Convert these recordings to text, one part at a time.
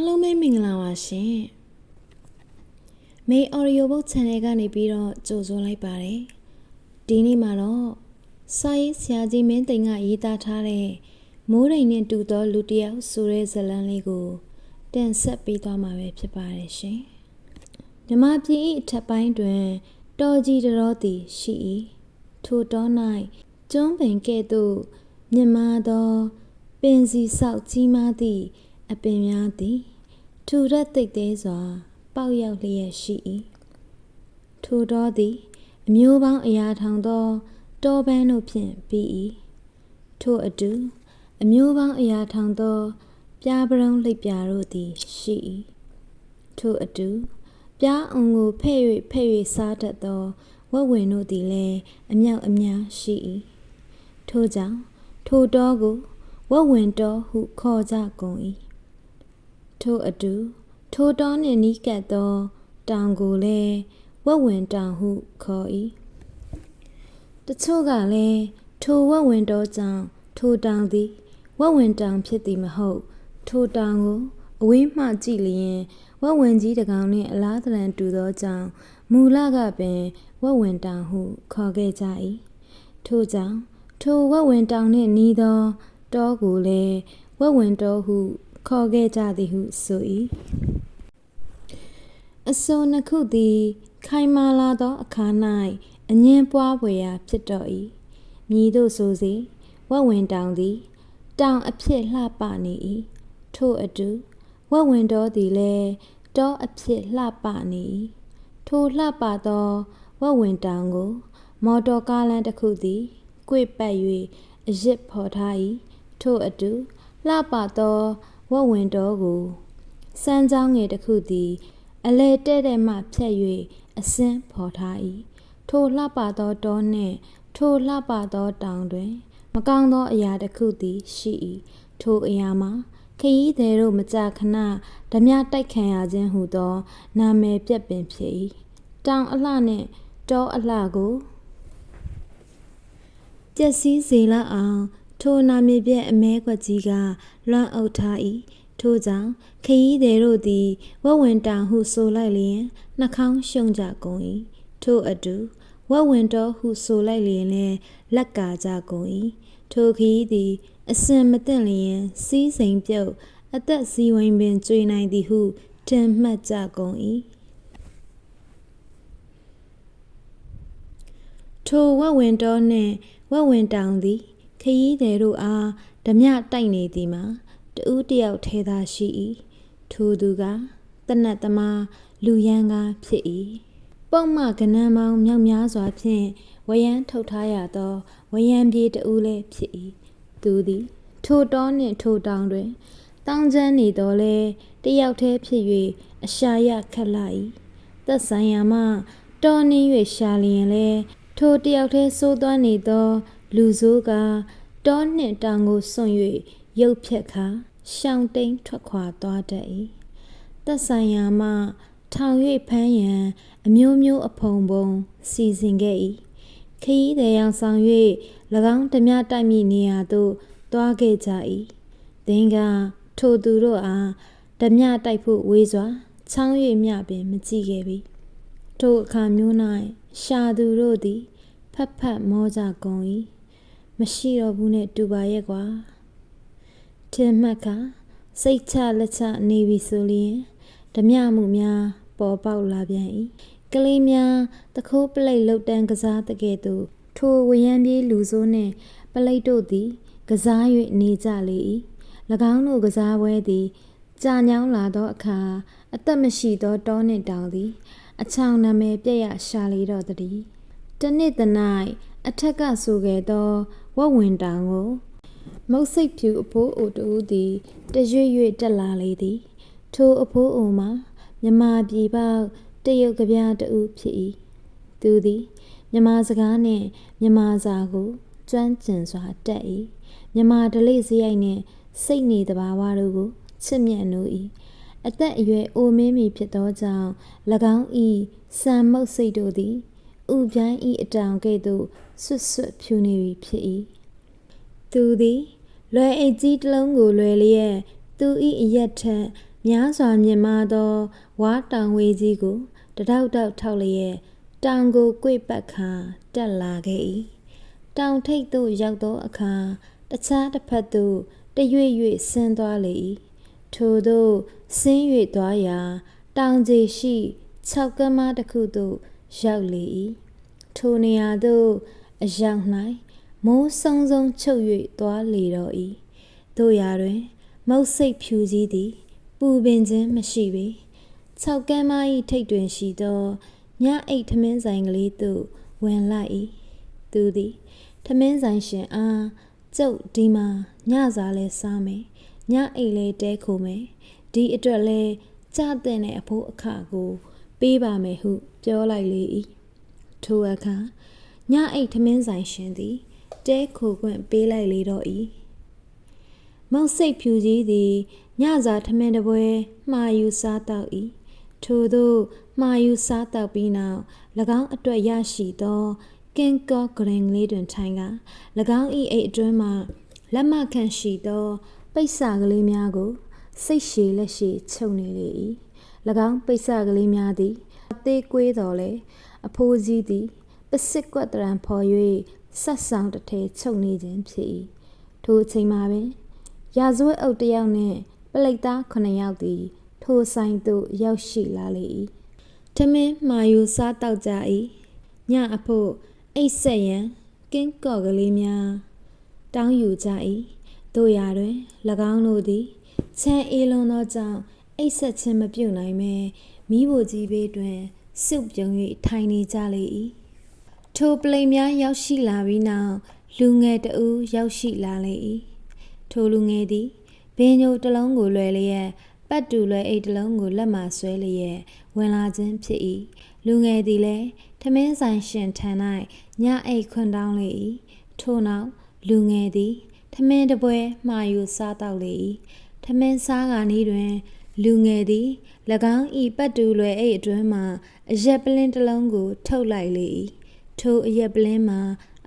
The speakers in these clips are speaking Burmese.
လုံးပဲမင်္ဂလာပါရှင်မေအော်ဒီယိုဘုတ် channel ကနေပြီးတော့ကြိုဆိုလိုက်ပါတယ်ဒီနေ့မှာတော့စာရေးဆရာကြီးမင်းသိန်းကရေးသားထားတဲ့မိုးရိမ်နဲ့တူသောလူတစ်ယောက်ဆိုတဲ့ဇာတ်လမ်းလေးကိုတင်ဆက်ပေးသွားမှာပဲဖြစ်ပါတယ်ရှင်မြမပြည်၏အထက်ပိုင်းတွင်တော်ကြီးတော်သည်ရှိ၏ထိုတော်၌ကျွန်းပင်ကဲ့သို့မြင့်မားသောပင်စီဆောက်ကြီးမားသည့်အပင်များသည်ထူထပ်သိပ်သေးစွာပေါက်ရောက်လျက်ရှိ၏ထိုတော်သည်အမျိုးပေါင်းအရာထောင်သောတောပန်းတို့ဖြင့်ပြီး၏ထိုအတူအမျိုးပေါင်းအရာထောင်သောပြားပရုံးလိပ်ပြာတို့သည်ရှိ၏ထိုအတူပြားအုံကိုဖဲ့၍စားတတ်သောဝက်ဝင်တို့သည်လည်းအမြောက်အများရှိ၏ထိုကြောင့်ထိုတောကိုဝက်ဝင်တောဟုခေါ်ကြကုန်၏ထိုအတူထိုတောနှင့်နီးကပ်သောတောင်ကိုလည်းဝက်ဝင်တောင်ဟုခေါ်၏တချို့ကလည်းထိုဝက်ဝင်တောကြောင့်ထိုတောင်သည်ဝက်ဝင်တောင်ဖြစ်သည်မဟုတ်ထိုတောင်ကိုအဝေးမှကြည့်လျင်ဝက်ဝင်ကြီးတစ်ကောင်နှင့်အလားတန်တူသောကြောင့်မူလကပင်ဝက်ဝင်တောင်ဟုခေါ်ခဲ့ကြ၏ထိုကြောင့်ထိုဝက်ဝင်တောင်နှင့်နီးသောတောကိုလည်းဝက်ဝင်တောဟုခေါ်ခဲ့ကြသည်ဟုဆို၏အစိုးနှစ်ခုသည်ခိုင်မာလာသောအခါ၌အငင်းပွားဖွယ်ရာဖြစ်တော်၏မည်သို့ဆိုစေဝက်ဝင်တောင်သည်တောင်အဖြစ်လှပနေ၏ထိုအတူဝက်ဝင်တောသည်လည်းတောအဖြစ်လှပနေ၏ထိုလှပသောဝက်ဝင်တောင်ကိုမော်တော်ကားလမ်းတစ်ခုသည်ကွေ့ပတ်၍အရစ်ဖော်ထား၏ထိုအတူလှပသောဝက်ဝင်တောကိုစမ်းချောင်းငယ်တစ်ခုသည်အလဲတဲ့တဲ့မှဖြတ်၍အစင်းဖော်ထား၏ထိုလှပသောတောနှင့်ထိုလှပသောတောင်တွင်မကောင်းသောအရာတစ်ခုသည်ရှိ၏ထိုအရာမှာခရီးသည်တို့မကြာခဏဓမြတိုက်ခံရခြင်းဟုသောနာမည်ပြက်ပင်ဖြစ်၏တောင်အလှနှင့်တောအလှကိုပျက်စီးစေလောက်အောင်ထိုနာမည်ပြက်အမဲခွက်ကြီးကလွှမ်းအုပ်ထား၏ထိုကြောင့်ခရီးသည်တို့သည်ဝက်ဝင်တောင်ဟုဆိုလိုက်လျင်နှာခေါင်းရှုံကြကုန်၏ထိုအတူဝက်ဝင်တောဟုဆိုလိုက်လျင်လည်းလက်ကာကြကုန်၏ထိုခရီးသည်အစင်မသင့်လျင်စီးစိမ်ပြုတ်အသက်စီးဝိုင်းပင်ကျွေနိုင်သည်ဟုထင်မှတ်ကြကုန်၏ထိုဝက်ဝင်တောနှင့်ဝက်ဝင်တောင်သည်ခရီးသည်တို့အားဓမြတိုက်နေသည်မှာတဦးတယောက်ထဲသာရှိ၏ထိုသူကတနတ်သမားလူရန်ကားဖြစ်၏ပုံမှကဏ္ဍပေါင်းမြောက်များစွာဖြင့်ဝရမ်းထုတ်ထားရသောဝရမ်းပြေးတဦးလည်းဖြစ်၏သူသည်ထိုတောနှင့်ထိုတောင်တွင်တောင်းကျမ်းနေတော်လဲတယောက်တည်းဖြစ်၍အရှာရခက်လာ၏သက်ဆိုင်ရာမှတောနှင်း၍ရှာလျင်လဲထိုတယောက်တည်းစိုးသွားနေသောလူဆိုးကတောနှင့်တောင်ကိုစွန့်၍ရုပ်ဖြက်ခါရှောင်တိန်ထွက်ခွာသွားတတ်၏သက်ဆိုင်ရာမှထောင်၍ဖမ်းရန်အမျိုးမျိုးအဖုံဖုံစီစဉ်ခဲ့၏ခရီးသည်ရောင်ဆောင်၍၎င်းဓမြတိုက်မိနေရာသို့သွားခဲ့ကြ၏သင်ကထိုသူတို့အားဓမြတိုက်ဖို့ဝေးစွာချောင်း၍မြပင်မကြည့်ခဲ့ပြီထိုအခါမျိုး၌ရှာသူတို့သည်ဖတ်ဖတ်မောကြကုန်၏မရှိတော့ဘူးနဲ့တူပါရဲ့ကွာထင်မှတ်ခါစိတ်ချလက်ချနေပြီဆိုလျင်ဓမြမှုများပေါ်ပေါက်လာပြန်၏ကလေးများတခိုးပလိတ်လှုပ်တန်းကစားတကဲ့သို့ထိုဝရမ်းပြေးလူဆိုးနှင့်ပလိတ်တို့သည်ကစား၍နေကြလေ၏၎င်းတို့ကစားပွဲသည်ကြာညောင်းလာသောအခါအသက်မရှိသောတောနှင့်တောင်သည်အချောင်နာမည်ပြည့်ရရှာလေတော့သည်တနေ့သ၌အထက်ကဆိုခဲ့သောဝက်ဝင်တောင်ကိုမုတ်စိတ်ဖြူအဖိုးအိုတူသည်တရွေ့၍တက်လာလေသည်ထိုအဖိုးအိုမှာမြမပြည်ပေါက်တရုတ်ကဗျာတူဖြစ်၏သူသည်မြမစကားနှင့်မြမစာကိုကျွမ်းကျင်စွာတတ်၏မြမဓလေ့စရိုက်နှင့်စိတ်နေတဘာဝတို့ကိုချစ်မြတ်နိုး၏အသက်အရွယ်အိုမင်းမီဖြစ်သောကြောင့်၎င်း၏စံမုတ်စိတ်တို့သည်ဥပြိုင်း၏အတောင်ကဲ့သို့ဆွတ်ဆွတ်ဖြူနေပြီဖြစ်၏သူသည်လွယ်အိတ်ကြီးတစ်လုံးကိုလွယ်လျက်သူ၏အရက်ထက် များစွာမြင့်မားသောဝါတောင်ဝေးကြီးကိုတတောက်တောက်ထောက်လျက်တောင်ကိုကွေ့ပတ်ခါတက်လာခဲ့၏တောင်ထိပ်သို့ရောက်သောအခါတခြားတစ်ဖက်သို့တရွေ့ရွေ့ဆင်းသွားလေ၏ထိုသို့ဆင်း၍သွားရာတောင်ကြီးရှိ6ကမ်းမတစ်ခုသို့ရောက်လေ၏ထိုနေရာသို့အရောက်၌မိုးဆုံဆုံချုပ်၍သွားလေတော့၏တို့ရာတွင်မုတ်စိတ်ဖြူကြီးသည်ပူပင်ခြင်းမရှိပေ6ကမ်းမ၏ထိပ်တွင်ရှိသောညအိတ်ထမင်းဆိုင်ကလေးသို့ဝင်လိုက်၏သူသည်ထမင်းဆိုင်ရှင်အားကျုပ်ဒီမှာညစာလဲစားမယ်ညအိတ်လဲတဲခိုမယ်ဒီအတွက်လဲကြားတဲ့အဖိုးအခကိုပေးပါမယ်ဟုပြောလိုက်လေ၏ထိုအခါညအိတ်ထမင်းဆိုင်ရှင်သည်တဲခိုခွင့်ပေးလိုက်လေတော့၏မုတ်စိတ်ဖြူကြီးသည်ညစာထမင်းတပွဲမှာယူစားတော့၏ထိုသို့မှာယူစားတော့ပြီးနောက်၎င်းအတွက်ရရှိသောကင်ကော့ဂရင်လေးတွင်ထိုင်က၎င်း၏အိတ်အတွင်းမှလက်မခန့်ရှိသောပိတ်စာကလေးများကိုစိတ်ရှည်လက်ရှည်ချုပ်နေလေ၏၎င်းပိတ်စာကလေးများသည်အသေးကွေးတော်လဲအဖိုးကြီးသည်ပစစ်ကွက်တရံဖော်၍ဆက်ဆောင်တစ်ထဲချုပ်နေခြင်းဖြစ်၏ထိုအချိန်မှာပင်ရာဇဝတ်အုပ်တစ်ယောက်နှင့်ပလိတ်သား9ယောက်သည်ထိုဆိုင်သို့ရောက်ရှိလာလေ၏ထမင်းမှာယူစားတောက်ကြ၏ညအဖို့အိတ်ဆက်ရန်ကင်းကော့ကလေးများတောင်းယူကြ၏တို့ရာတွင်၎င်းတို့သည်ချမ်းအေးလွန်သောကြောင့်အိတ်ဆက်ခြင်းမပြုတ်နိုင်မဲမိဖို့ကြီးဘေးတွင်စုပ်ပြုံ၍ထိုင်နေကြလေ၏ထိုပလိတ်များရောက်ရှိလာပြီးနောက်လူငယ်တဦးရောက်ရှိလာလေ၏ထိုလူငယ်သည်ဘင်းညိုတစ်လုံးကိုလွယ်လျက်ပတ်တူလွယ်အိတ်တစ်လုံးကိုလက်မှဆွဲလျက်ဝင်လာခြင်းဖြစ်၏လူငယ်သည်လည်းထမင်းဆိုင်ရှင်ထံ၌ညအိတ်ခွန်တောင်းလေ၏ထို့နောက်လူငယ်သည်ထမင်းတပွဲမှာယူစားတော့လေ၏ထမင်းစားကာနီးတွင်လူငယ်သည်၎င်း၏ပတ်တူလွယ်အိတ်အတွင်းမှအရက်ပလင်းတစ်လုံးကိုထုတ်လိုက်လေ၏ထိုအရက်ပလင်းမှာ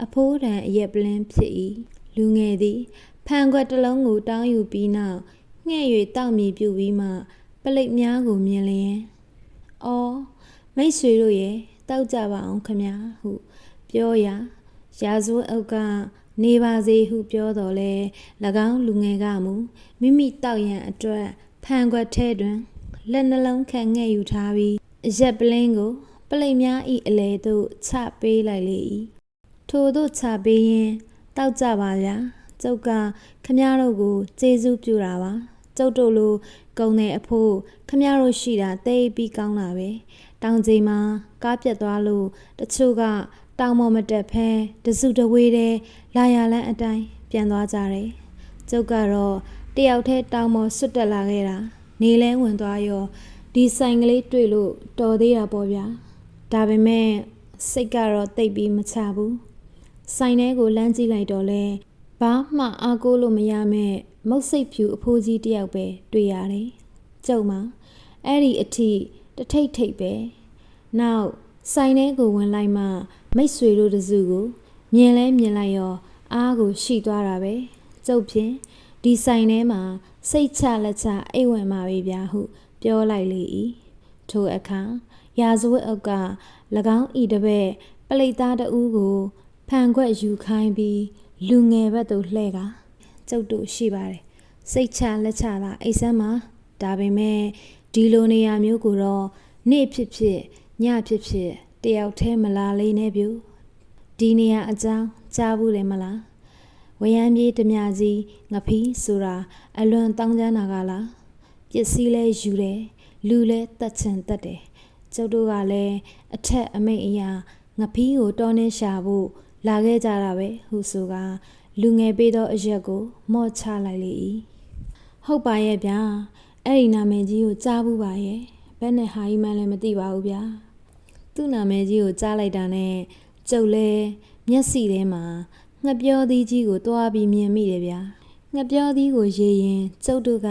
အဖိုးတန်အရက်ပလင်းဖြစ်၏လူငယ်သည်ဖန်ခွက်တစ်လုံးကိုတောင်းယူပြီးနောက်ငှဲ့၍တောက်မြေပြုပြီးမှပလိတ်များကိုမြင်လျင်အော်မိတ်ဆွေတို့ရဲ့တောက်ကြပါအောင်ခမညာဟုပြောရာရာဇဝတ်အုပ်ကနေပါစေဟုပြောတော်လဲ၎င်းလူငယ်ကမူမိမိတောက်ရန်အတွက်ဖန်ခွက်ထဲတွင်လက်နှလုံးခန့်ငှဲ့ယူထားပြီးရက်ပလင်းကိုပလိတ်များ၏အလဲသို့ချပေးလိုက်လေ၏ထိုသို့ချပေးရင်တောက်ကြပါဗျာကျုပ်ကခမများတို့ကိုကျေးဇူးပြုတာပါကျုပ်တို့လိုကုံတဲ့အဖို့ခမများတို့ရှိတာသိပြီးကောင်းတာပဲတောင်ကြီးမှာကားပြတ်သွားလို့တချို့ကတောင်ပေါ်မတက်ဖဲတစုတဝေးတဲ့လာရလန်းအတိုင်းပြန်သွားကြတယ်ကျုပ်ကတော့တယောက်တည်းတောင်ပေါ်ဆွတ်တက်လာခဲ့တာနေလဲဝင်သွားရောဒီဆိုင်ကလေးတွေ့လို့တော်သေးတာပေါ့ဗျာဒါပေမဲ့စိတ်ကတော့တိတ်ပြီးမချဘူးဆိုင်ထဲကိုလမ်းကြည့်လိုက်တော့လဲဘာမှအားကိုးလို့မရမဲ့မုတ်စိတ်ဖြူအဖိုးကြီးတယောက်ပဲတွေ့ရတယ်ကျုပ်မှာအဲ့ဒီအထိတထိတ်ထိတ်ပဲနောက်ဆိုင်ထဲကိုဝင်လိုက်မှမိတ်ဆွေတို့တစုကိုမြင်လဲမြင်လိုက်ရောအားကိုရှိသွားတာပဲကျုပ်ဖြင့်ဒီဆိုင်ထဲမှာစိတ်ချလက်ချအိတ်ဝင်ပါပြီဗျာဟုပြောလိုက်လေ၏ထိုအခါရာဇဝတ်အုပ်က၎င်းဤတပည့်ပလိတ်သားတဦးကိုဖန်ခွက်ယူခိုင်းပြီးလူငယ်ဘက်သို့လှည့်ကကျုပ်တို့ရှိပါတယ်စိတ်ချလက်ချသာအိတ်ဆန်းမှာဒါပေမဲ့ဒီလိုနေရာမျိုးကိုတော့နေ့ဖြစ်ဖြစ်ညဖြစ်ဖြစ်တယောက်တည်းမလာလေးနဲ့ပြူဒီနေရာအကြောင်းကြားဘူးတယ်မလားဝရမ်းပြေးဓမြကြီးငဖီးဆိုတာအလွန်တောင်းကျမ်းတာကလားပစ္စည်းလဲယူတယ်လူလဲတတ်ချင်တတ်တယ်ကျုပ်တို့ကလည်းအထက်အမိတ်အရာငဖီးကိုတောင်းနှင်းရှာဖို့လာခဲ့ကြတာပဲဟုဆိုကလူငယ်ပေးသောအရက်ကိုမော့ချလိုက်လေ၏ဟုတ်ပါရဲ့ဗျာအဲ့ဒီနာမည်ကြီးကိုကြားဘူးပါရဲ့ဘယ်နဲ့ဟာကြီးမှန်းလည်းမသိပါဘူးဗျာသူ့နာမည်ကြီးကိုကြားလိုက်တာနဲ့ကျုပ်လဲမျက်စိထဲမှာငှက်ပြောသီးကြီးကိုတွားပြီးမြင်မိတယ်ဗျာငှက်ပြောသီးကိုရေးရင်ကျုပ်တို့က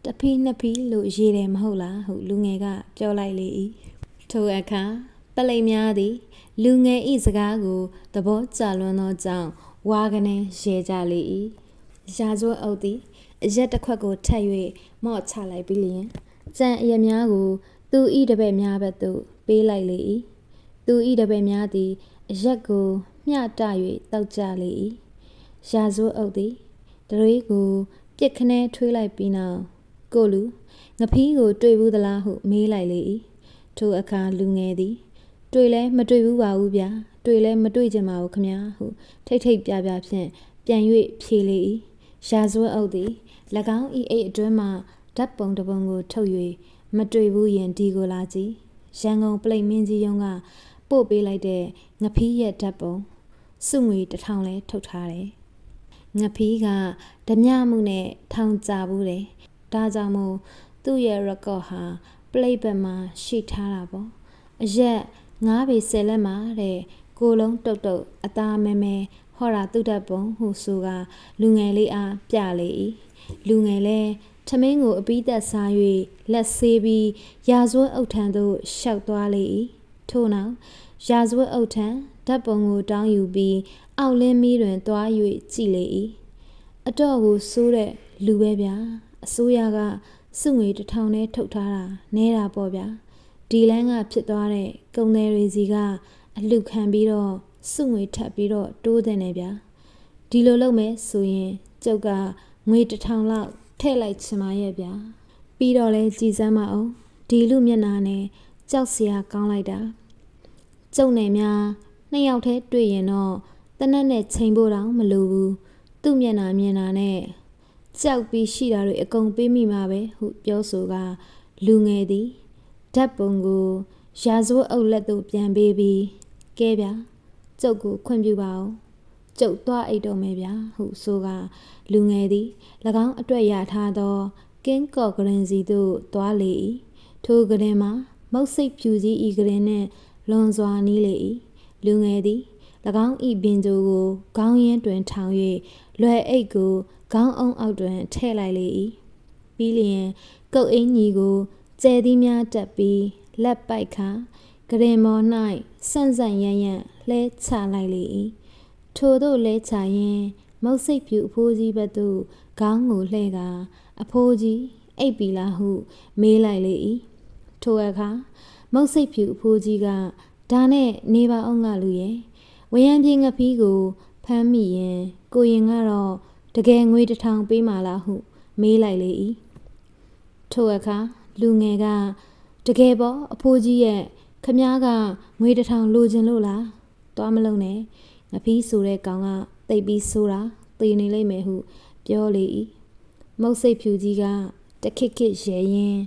တဖီးနှစ်ဖီးလို့ရေးတယ်မဟုတ်လားဟုလူငယ်ကပြောလိုက်လေ၏ထိုအခါပလိတ်များသည်လူငယ်၏စကားကိုသဘောကျလွန်းသောကြောင့်ဝါကနေရဲကြလေ၏ရာဇဝတ်အုပ်သည် အရက်တစ်ခွက်ကိုထပ်၍မော့ချလိုက်ပြီးလျင်ကြံအရက်များကိုသူဤတပည့်များဘက်သို့ပေးလိုက်လေ၏သူဤတပည့်များသည်အရက်ကိုမျှတ၍တောက်ကြလေ၏ရာဇဝတ်အုပ်သည်တရွေးကိုပြစ်ခနဲထွေးလိုက်ပြီးနောက်ကိုလူငဖီးကိုတွေ့ဘူးသလားဟုမေးလိုက်လေ၏ထိုအခါလူငယ်သည်တွေ့လဲမတွေ့ဘူးပါဘူးဗျာတွေ့လဲမတွေ့ကြပါဘူးခမညာဟုထိတ်ထိတ်ပြပြဖြင့်ပြန်၍ဖြေလေ၏ရာဇဝတ်အုပ်သည်၎င်း၏အိတ်အတွင်းမှဓာတ်ပုံတစ်ပုံကိုထုတ်၍မတွေ့ဘူးရင်ဒီကိုလာကြည့်ရန်ကုန်ပလိတ်မင်းကြီးရုံးကပို့ပေးလိုက်တဲ့ငဖီးရဲ့ဓာတ်ပုံစုငွေ1000လဲထုတ်ထားတယ်ငဖီးကဓမြမှုနဲ့ထောင်ကြဘူးတယ်ဒါကြောင့်မို့သူ့ရဲ့ record ဟာပလိတ်ဘက်မှာရှိထားတာပေါ့အရက်9ပေ10လက်မှာတဲ့ကိုလုံးတုတ်တုတ်အသားမဲမဲဟောတာသူ့ဓာတ်ပုံဟုဆိုကလူငယ်လေးအားပြလေ၏လူငယ်လဲထမင်းကိုအပီးသက်စား၍လက်ဆေးပြီးရာဇဝတ်အုပ်ထံသို့ရှောက်သွားလေ၏ထို့နောက်ရာဇဝတ်အုပ်ထံဓာတ်ပုံကိုတောင်းယူပြီးအောက်လင်းမီးတွင်သွား၍ကြည့်လေ၏အတော့ကိုစိုးတဲ့လူပဲဗျာအစိုးရကစုငွေ1000နဲ့ထုတ်ထားတာနဲတာပေါ့ဗျာဒီလန်းကဖြစ်သွားတဲ့ကုန်သည်တွေစီကအလှခံပြီးတော့စုငွေထပ်ပြီးတော့တိုးတဲ့နေဗျာဒီလိုလုပ်မယ်ဆိုရင်ကျုပ်ကငွေ1000လောက်ထည့်လိုက်ချင်ပါရဲ့ဗျာပြီးတော့လဲကြည်စမ်းမအောင်ဒီလူမျက်နှာနဲ့ကြောက်စရာကောင်းလိုက်တာကျုပ်နဲ့များ2ယောက်တည်းတွေ့ရင်တော့တနက်နဲ့ချိန်ဖို့တောင်မလိုဘူးသူ့မျက်နှာမြင်တာနဲ့ကြောက်ပြီးရှိတာတွေအကုန်ပေးမိမှာပဲဟုပြောဆိုကလူငယ်သည်ဓာတ်ပုံကိုရာဇဝတ်အုပ်လက်သို့ပြန်ပေးပြီးကဲဗျာကျုပ်ကိုခွင့်ပြုပါဦးကျုပ်သွားအိတ်တော့မယ်ဗျာဟုဆိုကလူငယ်သည်၎င်းအတွက်ရထားသောကင်းကော့ဂရင်စီသို့သွားလေ၏ထိုဂရင်မှာမုတ်စိတ်ဖြူကြီးဤဂရင်နှင့်လွန်စွာနီးလေ၏လူငယ်သည်၎င်းဤပင်ကြိုကိုခေါင်းရင်းတွင်ထောင်၍လွယ်အိတ်ကိုခေါင်းအုံအောက်တွင်ထည့်လိုက်လေ၏ပြီးလျင်ကုတ်အင်းကြီးကိုကျဲသီးများတက်ပြီးလက်ပိုက်ခါဂရင်မော်၌ဆန့်ဆန့်ရန့်ရန့်လှဲချလိုက်လေ၏ထိုသို့လဲချရင်မုတ်စိတ်ဖြူအဖိုးကြီးဘက်သို့ခေါင်းကိုလှဲကအဖိုးကြီးအိပ်ပြီလားဟုမေးလိုက်လေ၏ထိုအခါမုတ်စိတ်ဖြူအဖိုးကြီးကဒါနဲ့နေပါအောင်ငါလူရဲ့ဝရံပြေငဖီးကိုဖမ်းမိရင်ကိုရင်ကတော့တကယ်ငွေ1000ပေးမှလားဟုမေးလိုက်လေ၏ထိုအခါလူငယ်ကတကယ်ပေါ့အဖိုးကြီးရဲ့ခမားကငွေ1000လိုချင်လို့လားသွားမလုံးနဲ့ငဖီးဆိုတဲ့ကောင်ကတိတ်ပြီးဆိုတာသေနေလိမ့်မယ်ဟုပြောလေ၏မုတ်စိတ်ဖြူကြီးကတခစ်ခစ်ရဲရင်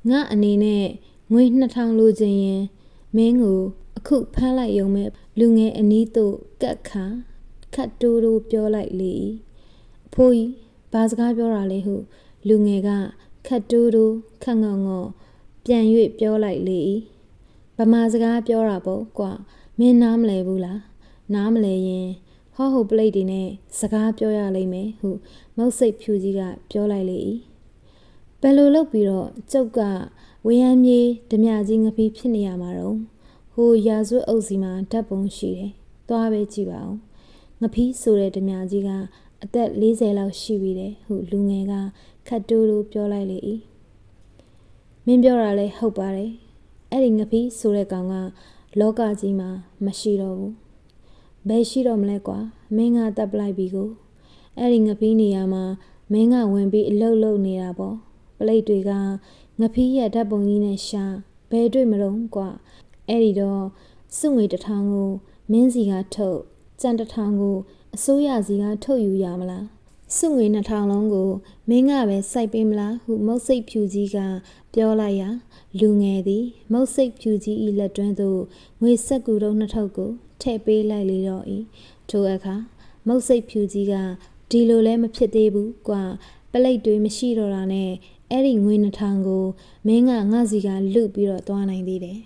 ငါအနေနဲ့ငွေ2000လိုချင်ရင်မင်းကိုအခုဖမ်းလိုက်ရုံပဲလူငယ်အနီးသို့ကတ်ခါခတ်တိုးတိုးပြောလိုက်လေ၏အဖိုးကြီးဘာစကားပြောတာလဲဟုလူငယ်ကခတ်တိုးတိုးခတ်ငေါငေါပြန်၍ပြောလိုက်လေ၏ဗမာစကားပြောတာပေါ့ကွာမင်းနားမလဲဘူးလားနားမလဲရင်ဟောပလိတ်တွေနဲ့စကားပြောရလိမ့်မယ်ဟုမုတ်စိတ်ဖြူကြီးကပြောလိုက်လေ၏ဘယ်လိုလုပ်ပြီးတော့ကျုပ်ကဝေယံမြေဓမြကြီးငဖီးဖြစ်နေရမှာတော့ဟိုရာဇဝတ်အုပ်စီမှာဓာတ်ပုံရှိတယ်သွားပဲကြည့်ပါဦးငဖီးဆိုတဲ့ဓမြကြီးကအသက်40လောက်ရှိပြီတဲ့ဟုလူငယ်ကခတ်တိုးတိုးပြောလိုက်လေ၏မင်းပြောတာလဲဟုတ်ပါတယ်အဲ့ဒီငဖီးဆိုတဲ့ကောင်ကလောကကြီးမှာမရှိတော့ဘူးဘယ်ရှိတော့မလဲကွာမင်းကတပ်ပလိုက်ပြီကိုအဲ့ဒီငဖီးနေရာမှာမင်းကဝင်ပြီးအလုတ်လုတ်နေတာပေါ့ပလိတ်တွေကငဖီးရဲ့ဓာတ်ပုံကြီးနဲ့ရှာဘယ်တွေ့မလို့ကွာအဲ့ဒီတော့စုငွေ1000ကိုမင်းစီကထုတ်ကြံ1000ကိုအစိုးရစီကထုတ်ယူရမလားစုငွေ2000လုံးကိုမင်းကပဲစိုက်ပေးမလားဟုမုတ်စိတ်ဖြူကြီးကပြောလိုက်ရာလူငယ်သည်မုတ်စိတ်ဖြူကြီး၏လက်တွင်းသို့ငွေဆက်ကူတော့2000ကိုထည့်ပေးလိုက်လေတော့၏ထိုအခါမုတ်စိတ်ဖြူကြီးကဒီလိုလဲမဖြစ်သေးဘူးကွာပလိတ်တွေမရှိတော့တာနဲ့အဲ့ဒီငွေ2000ကိုမင်းကငါစီကလုပြီးတော့သွားနိုင်သေးတယ်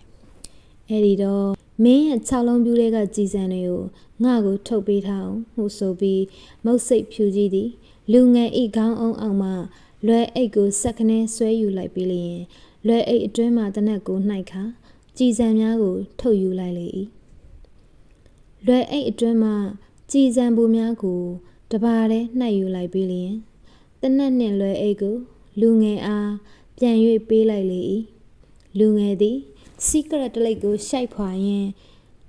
အဲ့ဒီတော့မင်းရဲ့6လုံးပြူးတွေကကြည်စံတွေကိုငါ့ကိုထုတ်ပေးထားအောင်ဟုဆိုပြီးမုတ်စိတ်ဖြူကြီးသည်လူငယ်ဤခေါင်းအောင်အောင်မှလွယ်အိတ်ကိုစက်ခနဲဆွဲယူလိုက်ပြီးလျင်လွယ်အိတ်အတွင်းမှတနက်ကိုနှိုက်ခါကြည်စံများကိုထုတ်ယူလိုက်လေ၏လွယ်အိတ်အတွင်းမှကြည်စံပူများကိုတပါးတည်းနှိုက်ယူလိုက်ပြီးလျင် တနက်နှင့်လွယ်အိတ်ကိုလူငယ်အားပြန်၍ပေးလိုက်လေ၏လူငယ်သည်စီကရက်တလိပ်ကိုရှိုက်ဖွာရင်း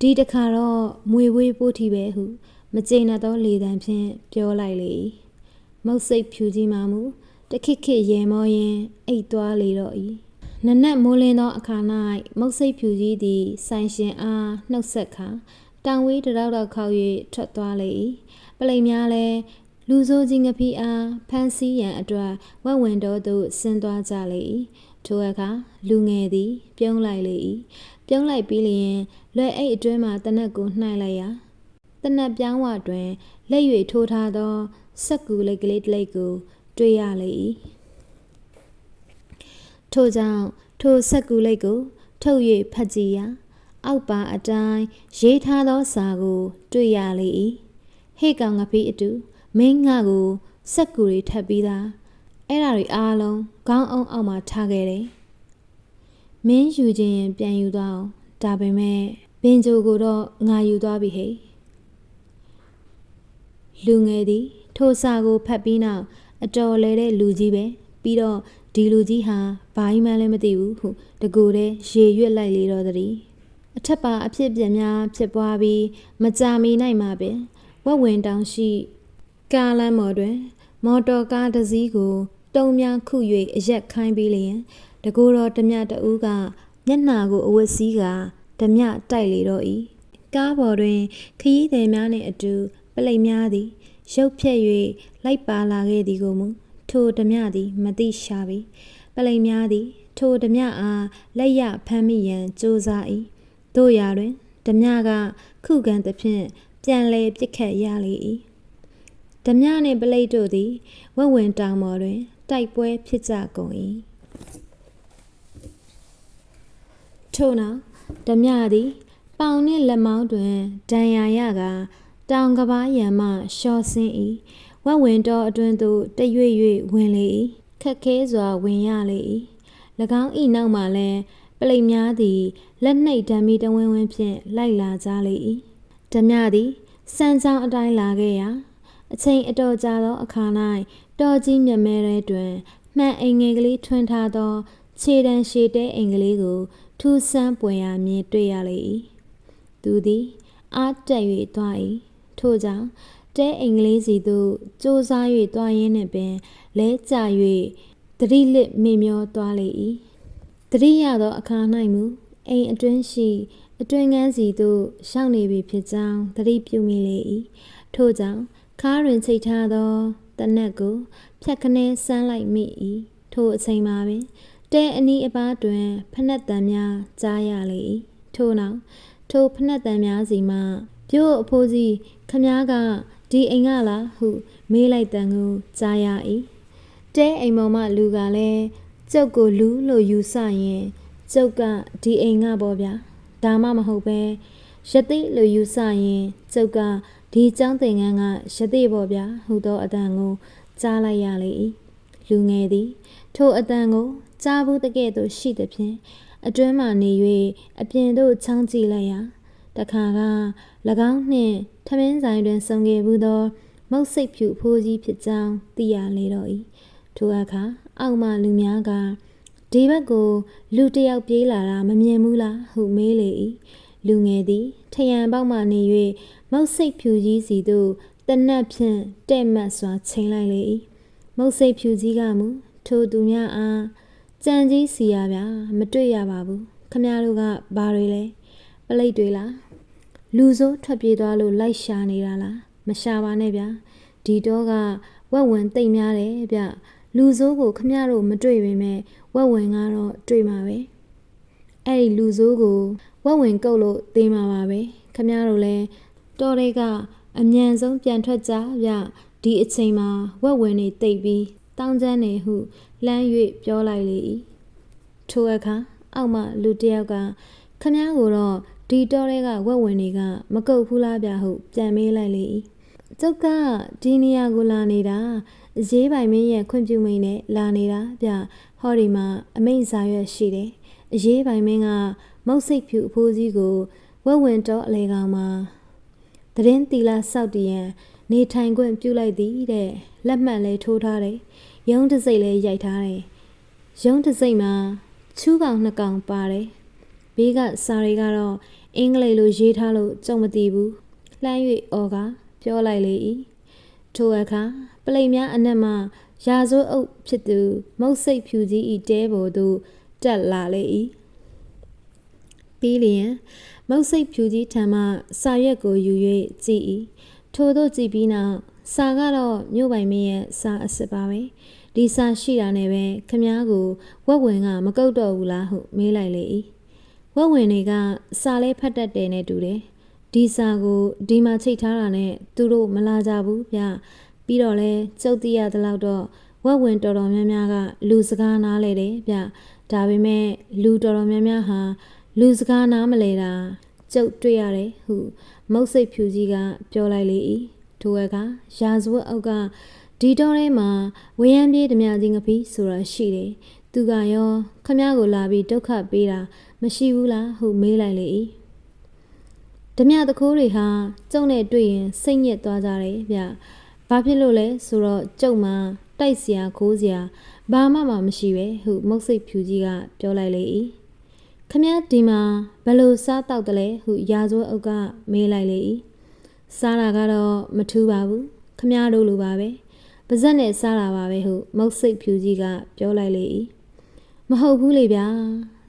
ဒီတခါတော့မွေဝေးပိုးထီပဲဟုမကျေနပ်သောလေသံဖြင့်ပြောလိုက်လေ၏မုတ်စိတ်ဖြူကြီးမှမူတခိခိရေမောရင်းအိတ်သွားလေတော့၏နနက်မိုးလင်းသောအခါ၌မုတ်စိတ်ဖြူကြီးသည်ဆိုင်ရှင်အားနှုတ်ဆက်ခါတောင်ဝေးတရောက်တော့ခောက်၍ထွက်သွားလေ၏ပလိမ်များလည်းလူဆိုးကြီးငဖိအားဖမ်းဆီးရန်အတွက်ဝက်ဝင်တော်သို့ဆင်းသွားကြလေ၏ထိုအခါလူငယ်သည်ပြုံးလိုက်လေ၏ပြုံးလိုက်ပြီးလျင်လွယ်အိတ်အတွင်းမှတနက်ကိုနှိုက်လိုက်ရာတနက်ပြောင်းဝတွင်လက်၍ထိုးထားသောစက်ကူလိတ်ကလေးတစ်လိတ်ကိုတွေ့ရလေ၏ထို့ကြောင့်ထိုစက်ကူလိတ်ကိုထုတ်၍ဖတ်ကြည့်ရာအောက်ပါအတိုင်းရေးထားသောစာကိုတွေ့ရလေ၏ဟေ့ကောင်ငဖိအတူမင်းငါကိုစက်ကူတွေထပ်ပြီးသားအဲ့ဒါတွေအားလုံးခေါင်းအောင်အောက်မှာထားခဲ့တယ်မင်းယူခြင်းရင်ပြန်ယူသွားအောင်ဒါပေမဲ့ဘင်ဂျိုကိုတော့ငါယူသွားပြီဟဲ့လူငယ်သည်ထိုစာကိုဖတ်ပြီးနောက်အတော်လဲတဲ့လူကြီးပဲပြီးတော့ဒီလူကြီးဟာဘာမှလည်းမသိဘူးဟုတကူတည်းရေရွက်လိုက်လေတော့သည်အထက်ပါအဖြစ်ပြက်များဖြစ်ပွားပြီးမကြာမီ၌မှပင်ဝက်ဝင်တောင်ရှိကားလမ်းပေါ်တွင်မော်တော်ကားတစ်စီးကိုတုံများခု၍အရက်ခိုင်းပြီးလျင်တကူတော်ဓမြတဦးကမျက်နှာကိုအဝတ်စည်းကဓမြတိုက်လေတော့၏ကားပေါ်တွင်ခရီးသည်များနှင့်အတူပလိတ်များသည်ရုပ်ဖြက်၍လိုက်ပါလာခဲ့သည်ကိုမူထိုဓမြသည်မသိရှာပြီပလိတ်များသည်ထိုဓမြအားလက်ရဖမ်းမိရန်ကြိုးစား၏တို့ရာတွင်ဓမြကခုခံသဖြင့်ပြန်လဲပစ်ခတ်ရလေ၏ဓမြနှင့်ပလိတ်တို့သည်ဝက်ဝင်တောင်ပေါ်တွင်တိုက်ပွဲဖြစ်ကြကုန်၏ထို့နောက်ဓမြသည်ပေါင်နှင့်လက်မောင်းတွင်ဒဏ်ရာရကတောင်ကဘာရံမှရှော့ဆင်း၏ဝက်ဝင်တော်အတွင်းသို့တရွေ့၍ဝင်လေ၏ခက်ခဲစွာဝင်ရလေ၏၎င်း၏နောက်မှလည်းပလိတ်များသည်လက်နှိပ်ဓာမီတဝင်းဝင်းဖြင့်လိုက်လာကြလေ၏ဓမြသည်စမ်းချောင်းအတိုင်းလာခဲ့ရာအချိန်အတော်ကြာသောအခါ၌တော်ကြီးမြတ်မဲထဲတွင်မှန်အိမ်ငယ်ကလေးထွန်းထားသောခြေတံရှည်တဲအိမ်ကလေးကိုထူးဆန်းပွင့်ရာမြင်တွေ့ရလေ၏သူသည်အားတက်၍သွား၏ထို့ကြောင့်တဲအိမ်ကလေးစီသို့စူးစား၍သွားရင်းနှင့်ပင်လဲကျ၍သတိလစ်မေ့မျောသွားလေ၏သတိရသောအခါ၌မူအိမ်အတွင်းရှိအတွင်းကန်းစီသို့ရောက်နေပြီဖြစ်ကြောင်းသတိပြုမိလေ၏ထို့ကြောင့်ခါးတွင်ချိတ်ထားသောတနက်ကိုဖြတ်ခနဲဆန်းလိုက်မိ၏ထို့အချိန်မှာပင်တဲအနီးအပါးတွင်ဖနက်တံများကြားရလေ၏ထို့နောက်ထိုဖနက်တံများစီမှပြို့အဖိုးကြီးခမားကဒီအိမ်ကလားဟုမေးလိုက်တံကိုကြားရ၏တဲအိမ်ပေါ်မှလူကလည်းကျုပ်ကိုလူလို့ယူဆရင်ကျုပ်ကဒီအိမ်ကပေါ့ဗျာဒါမှမဟုတ်ပဲရသိလို့ယူဆရင်ကျုပ်ကဒီကျောင်းသင်ခန်းကရသိပေါ့ဗျာဟုသောအတန်ကိုကြားလိုက်ရလေ၏လူငယ်သည်ထိုအတန်ကိုကြားဘူးတကဲ့သို့ရှိသည်ဖြင့်အတွင်းမှနေ၍အပြင်သို့ချောင်းကြည့်လိုက်ရာတခါက၎င်းနှင့်ထမင်းဆိုင်တွင်ဆုံခဲ့ဘူးသောမုတ်စိတ်ဖြူဖိုးကြီးဖြစ်ကြောင်းသိရလေတော့၏ထိုအခါအောက်မှလူများကဒီဘက်ကိုလူတစ်ယောက်ပြေးလာတာမမြင်ဘူးလားဟုမေးလေ၏လူငယ်သည်ထရံပေါက်မှနေ၍မုတ်စိတ်ဖြူကြီးစီသို့တနက်ဖြင့်တဲ့မှတ်စွာချိန်လိုက်လေ၏မုတ်စိတ်ဖြူကြီးကမူထိုသူများအားကြံကြီးစီရဗျာမတွေ့ရပါဘူးခမတို့ကဘာတွေလဲပလိတ်တွေလားလူဆိုးထွက်ပြေးသွားလို့လိုက်ရှာနေတာလားမရှာပါနဲ့ဗျာဒီတော့ကဝက်ဝင်တိတ်များတယ်ဗျလူဆိုးကိုခမတို့မတွေ့ပေမဲ့ဝက်ဝင်ကတော့တွေ့မှာပဲအဲ့ဒီလူဆိုးကိုဝက်ဝင်ကုတ်လို့သေမှာပါပဲခမတို့လည်းတော်တွေကအမြန်ဆုံးပြန်ထွက်ကြဗျဒီအချိန်မှာဝက်ဝင်တွေတိတ်ပြီးတောင်းကျမ်းနေဟုလှမ်း၍ပြောလိုက်လေ၏ထိုအခါအောက်မှလူတစ်ယောက်ကခမကိုတော့ဒီတော်တွေကဝက်ဝင်တွေကမကုတ်ဘူးလားဗျဟုပြန်မေးလိုက်လေ၏ကျုပ်ကဒီနေရာကိုလာနေတာအရေးပိုင်မင်းရဲ့ခွင့်ပြုမိန်နဲ့လာနေတာဗျဟောဒီမှာအမိန့်စာရွက်ရှိတယ်အရေးပိုင်မင်းကမုတ်စိတ်ဖြူအဖိုးကြီးကိုဝက်ဝင်တော်အလေကောင်မှာသတင်းတီလာစောက်တရံ နေထိုင်ခွင့်ပြုလိုက်သည်တဲ့လက်မှတ်လေးထိုးထားတယ်ရုံးတစ်စိတ်လေးရိုက်ထားတယ်ရုံးတစ်စိတ်မှာချူးကောင်နှစ်ကောင်ပါတယ်ဘေးကစာတွေကတော့အင်္ဂလိပ်လိုရေးထားလို့ကြုံမသိဘူးလှမ်း၍အော်ကပြောလိုက်လေ၏ထိုအခါပလိတ်များအနက်မှရာဇဝတ်အုပ်ဖြစ်သူမုတ်စိတ်ဖြူကြီးဤတဲပေါ်သို့တက်လာလေ၏ပြီးလျင်မုတ်စိတ်ဖြူကြီးထံမှစာရွက်ကိုယူ၍ကြည့်၏ထို့သို့ကြည့်ပြီးနောက်စာကတော့မြို့ပိုင်မင်းရဲ့စာအစစ်ပါပဲဒီစာရှိတာနဲ့ပဲခမားကိုဝက်ဝင်ကမကုတ်တော့ဘူးလားဟုမေးလိုက်လေ၏ဝက်ဝင်တွေကစာလဲဖတ်တတ်တယ်နဲ့တူတယ်ဒီစာကိုဒီမှာချိတ်ထားတာနဲ့သူတို့မလာကြဘူးဗျပြီးတော့လဲကျုပ်သိရသလောက်တော့ဝက်ဝင်တော်တော်များများကလူစကားနားလဲတယ်ဗျဒါပေမဲ့လူတော်တော်များများဟာလူစကားနားမလဲတာကျုပ်တွေ့ရတယ်ဟုမုတ်စိတ်ဖြူကြီးကပြောလိုက်လေ၏ထိုအခါရာဇဝတ်အုပ်ကဒီတော့ထဲမှာဝရမ်းပြေးဓမြကြီးငပိဆိုတာရှိတယ်သူကရောခမ ्या ကိုလာပြီးဒုက္ခပေးတာမရှိဘူးလားဟုမေးလိုက်လေ၏ဓမြတခိုးတွေဟာကျုံနဲ့တွေ့ရင်စိတ်ညစ်သွားကြတယ်ဗျဘာဖြစ်လို့လဲဆိုတော့ကျုံမှာတိုက်စရာခိုးစရာဘာမှမရှိပဲဟုမုတ်စိတ်ဖြူကြီးကပြောလိုက်လေ၏ခမ ्या ဒီမှာဘယ်လိုစားတောက်တယ်လဲဟုရာဇဝတ်အုပ်ကမေးလိုက်လေ၏စားတာကတော့မထူးပါဘူးခမ ्या တို့လိုပါပဲပါဇက်နဲ့စားတာပါပဲဟုမုတ်စိတ်ဖြူကြီးကပြောလိုက်လေ၏မဟုတ်ဘူးလေဗျာ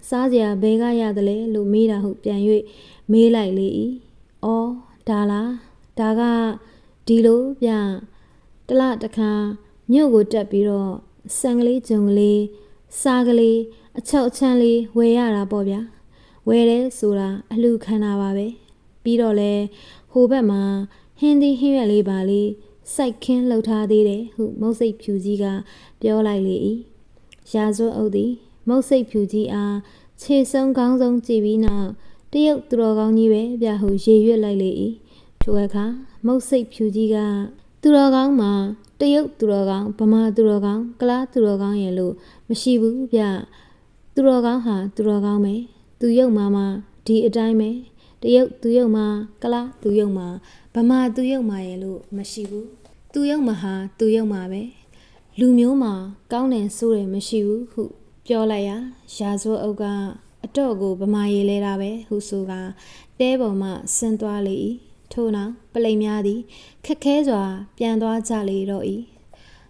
စားစရာဘယ်ကရတယ်လဲလို့မေးတာဟုပြန်၍မေးလိုက်လေ၏အော်ဒါလားဒါကဒီလိုဗျတလတခါမြို့ကိုတက်ပြီးတော့ဆန်ကလေးဂျုံကလေးစားကလေးအချောက်အချမ်းလေးဝယ်ရတာပေါ့ဗျာဝယ်တယ်ဆိုတာအလှခံတာပါပဲပြီးတော့လဲဟိုဘက်မှာဟင်းသီးဟင်းရွက်လေးပါလေးစိုက်ခင်းလှုပ်ထားသေးတယ်ဟုမုတ်စိတ်ဖြူကြီးကပြောလိုက်လေ၏ရာဇဝတ်အုပ်သည်မုတ်စိတ်ဖြူကြီးအားခြေဆုံးကောင်းဆုံးကြည့်ပြီးနောက်တရုတ်သူတော်ကောင်းကြီးပဲဗျဟုရေရွတ်လိုက်လေ၏ထိုအခါမုတ်စိတ်ဖြူကြီးကသူတော်ကောင်းမှာတရုတ်သူတော်ကောင်းဗမာသူတော်ကောင်းကလားသူတော်ကောင်းရဲ့လို့မရှိဘူးဗျသူတော်ကောင်းဟာသူတော်ကောင်းပဲသူရုပ်မှာဒီအတိုင်းပဲတရုတ်သူရုပ်မှာကလားသူရုပ်မှာဗမာသူရုပ်မှာရဲ့လို့မရှိဘူးသူရုပ်မှာဟာသူရုပ်မှာပဲလူမျိုးမှာကောင်းတယ်ဆိုတယ်မရှိဘူးဟုပြောလိုက်ရာရာဇဝတ်အုပ်ကအတော့ကိုဗမာရေးလဲတာပဲဟုဆိုကတဲပေါ်မှဆင်းသွားလေ၏ထို့နောက်ပလိမ်များသည်ခက်ခဲစွာပြန်သွားကြလေတော့၏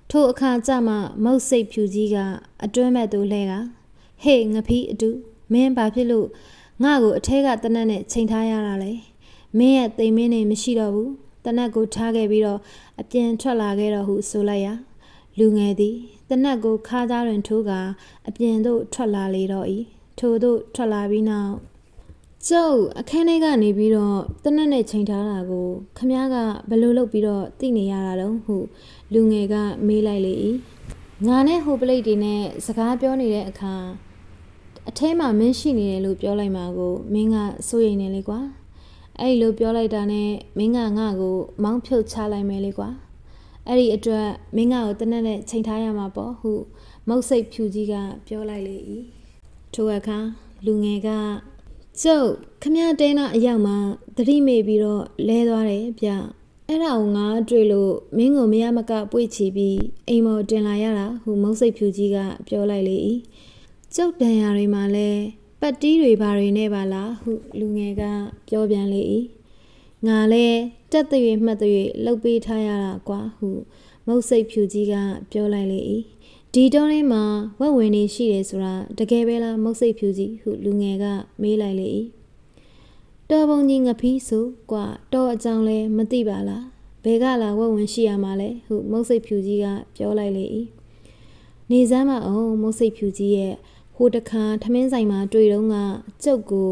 ထိုအခါကျမှမုတ်စိတ်ဖြူကြီးကအတွင်းမဲ့သို့လှဲကဟေ့ငဖီးအတူမင်းဘာဖြစ်လို့ငါ့ကိုအထဲကတနက်နဲ့ချိန်ထားရတာလဲမင်းရဲ့သိမ်မင်းနေမရှိတော့ဘူးတနက်ကိုထားခဲ့ပြီးတော့အပြင်ထွက်လာခဲ့တော့ဟုဆိုလိုက်ရာလူငယ်သည်တနက်ကိုခါးသားတွင်ထိုးကအပြင်သို့ထွက်လာလေတော့၏ထို့သို့ထွက်လာပြီးနောက်ကျုပ်အခန်းထဲကနေပြီးတော့တနက်နဲ့ချိန်ထားတာကိုခမ ्या ကဘယ်လိုလုပ်ပြီးတော့သိနေရတာတုံးဟုလူငယ်ကမေးလိုက်လေ၏ငါနဲ့ဟိုပလိတ်တွေနဲ့စကားပြောနေတဲ့အခါအထဲမှာမင်းရှိနေတယ်လို့ပြောလိုက်မှာကိုမင်းကစိုးရိမ်နေလေကွာအဲ့လိုပြောလိုက်တာနဲ့မင်းကငါ့ကိုမောင်းဖြုတ်ချလိုက်မယ်လေကွာအဲ့ဒီအတွက်မင်းငါ့ကိုတနက်နဲ့ချိန်ထားရမှာပေါ့ဟုမုတ်စိတ်ဖြူကြီးကပြောလိုက်လေ၏ထိုအခါလူငယ်ကကျုပ်ခမ ्या တဲနာအရောက်မှာသတိမေ့ပြီးတော့လဲသွားတယ်ဗျအဲ့ဒါကိုငါတွေ့လို့မင်းကိုမရမကပွေ့ချီပြီးအိမ်မော်တင်လာရတာဟုမုတ်စိတ်ဖြူကြီးကပြောလိုက်လေ၏ကျုပ်တန်ရာတွေမှာလဲပတ်တီးတွေဘာတွေနဲ့ပါလားဟုလူငယ်ကပြောပြန်လေ၏ငါလဲတက်သွေမှတ်သွေလှုပ်ပေးထားရတာကွာဟုမုတ်စိတ်ဖြူကြီးကပြောလိုက်လေ၏ဒီတောထဲမှာဝက်ဝင်နေရှိတယ်ဆိုတာတကယ်ပဲလားမုတ်စိတ်ဖြူကြီးဟုလူငယ်ကမေးလိုက်လေ၏တော်ပုံကြီးငဖီးဆိုကွာတော်အကြောင်းလဲမသိပါလားဘယ်ကလာဝက်ဝင်ရှိရမှာလဲဟုမုတ်စိတ်ဖြူကြီးကပြောလိုက်လေ၏နေစမ်းမအောင်မုတ်စိတ်ဖြူကြီးရဲ့ဟိုတခါထမင်းဆိုင်မှာတွေ့တော့ကကျုပ်ကို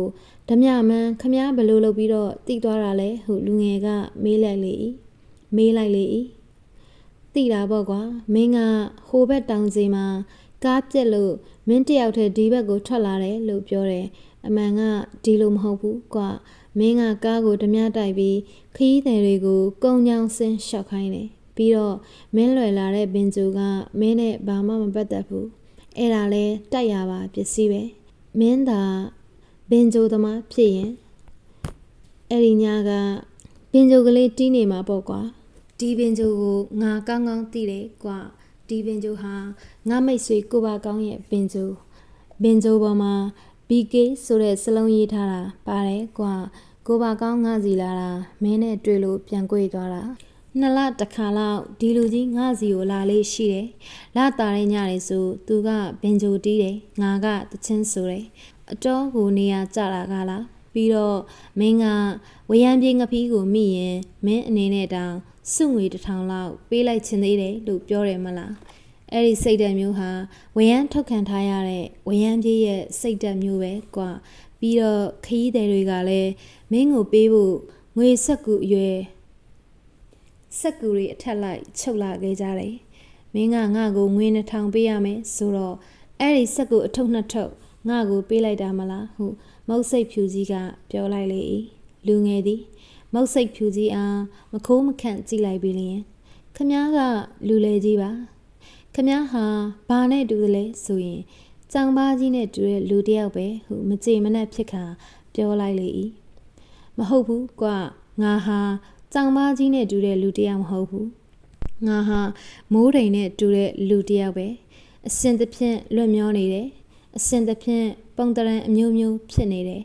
ဓမြမန်းခမ ्या ဘယ်လိုလုပ်ပြီးတော့တိသွားတာလဲဟုလူငယ်ကမေးလိုက်လေ၏သိတာပေါ့ကွာမင်းကဟိုဘက်တောင်စီမှာကားပြက်လို့မင်းတယောက်တည်းဒီဘက်ကိုထွက်လာတယ်လို့ပြောတယ်အမှန်ကဒီလိုမဟုတ်ဘူးကွာမင်းကကားကိုဓမြတိုက်ပြီးခရီးသည်တွေကိုကုန်းချောင်းဆင်းလျှောက်ခိုင်းတယ်ပြီးတော့မင်းလွယ်လာတဲ့ဘင်ဂျိုကမင်းနဲ့ဘာမှမပတ်သက်ဘူးအဲ့ဒါလဲတိုက်ရပါပစ္စည်းပဲမင်းသာဘင်ဂျိုသမားဖြစ်ရင်အဲ့ဒီညကဘင်ဂျိုကလေးတီးနေမှာပေါ့ကွာ ဒီပင်ဂျိုကိုငါကောင်းကောင်းသိတယ်ကွာဒီပင်ဂျိုဟာငါမိတ်ဆွေကိုပါကောင်းရဲ့ပင်ဂျိုပေါ်မှာ BK ဆိုတဲ့စလုံးရေးထားတာပါတယ်ကွာကိုပါကောင်းငါစီလာတာမင်းနဲ့တွေ့လို့ပြန်ကြွေသွားတာ2 လတစ်ခါလောက်ဒီလူကြီးငါစီကိုလာလေးရှိတယ်လာတာတဲ့ညတွေဆိုသူကပင်ဂျိုတီးတယ်ငါကတချင်းဆိုတယ်အတော်ကိုနေရာကြတာကလားပြီးတော့မင်းကဝရမ်းပြေးငပီးကိုမိရင်မင်းအနေနဲ့တောင်စုငွေ1000လောက်ပေးလိုက်ချင်သေးတယ်လို့ပြောတယ်မလားအဲ့ဒီစိတ်ဓာတ်မျိုးဟာဝရမ်းထုတ်ခံထားရတဲ့ဝရမ်းပြေးရဲ့စိတ်ဓာတ်မျိုးပဲကွာပြီးတော့ခရီးသည်တွေကလည်းမင်းကိုပေးဖို့ငွေဆက်ကူအရွယ်ဆက်ကူတွေအထက်လိုက်ချုပ်လာခဲ့ကြတယ်မင်းကငါ့ကိုငွေ2000ပေးရမယ်ဆိုတော့အဲ့ဒီဆက်ကူအထုပ်2ထုပ်ငါ့ကိုပေးလိုက်တာမလားဟုမုတ်စိတ်ဖြူကြီးကပြောလိုက်လေ၏လူငယ်သည်မုတ်စိတ်ဖြူကြီးအားမခိုးမခန့်ကြည့်လိုက်ပြီးလျင်ခမားကလူလေကြီးပါခမားဟာဘာနဲ့တူတယ်လဲဆိုရင်ကြောင်ပါကြီးနဲ့တူတဲ့လူတစ်ယောက်ပဲဟုမကြေမနက်ဖြစ်ခါပြောလိုက်လေ၏မဟုတ်ဘူးကွာငါဟာကြောင်ပါကြီးနဲ့တူတဲ့လူတစ်ယောက်မဟုတ်ဘူးငါဟာမိုးတိမ်နဲ့တူတဲ့လူတစ်ယောက်ပဲအစင်တစ်ဖြင့်လွတ်မျောနေတယ်အစင်တစ်ဖြင့်ပုံတရံအမျိုးမျိုးဖြစ်နေတယ်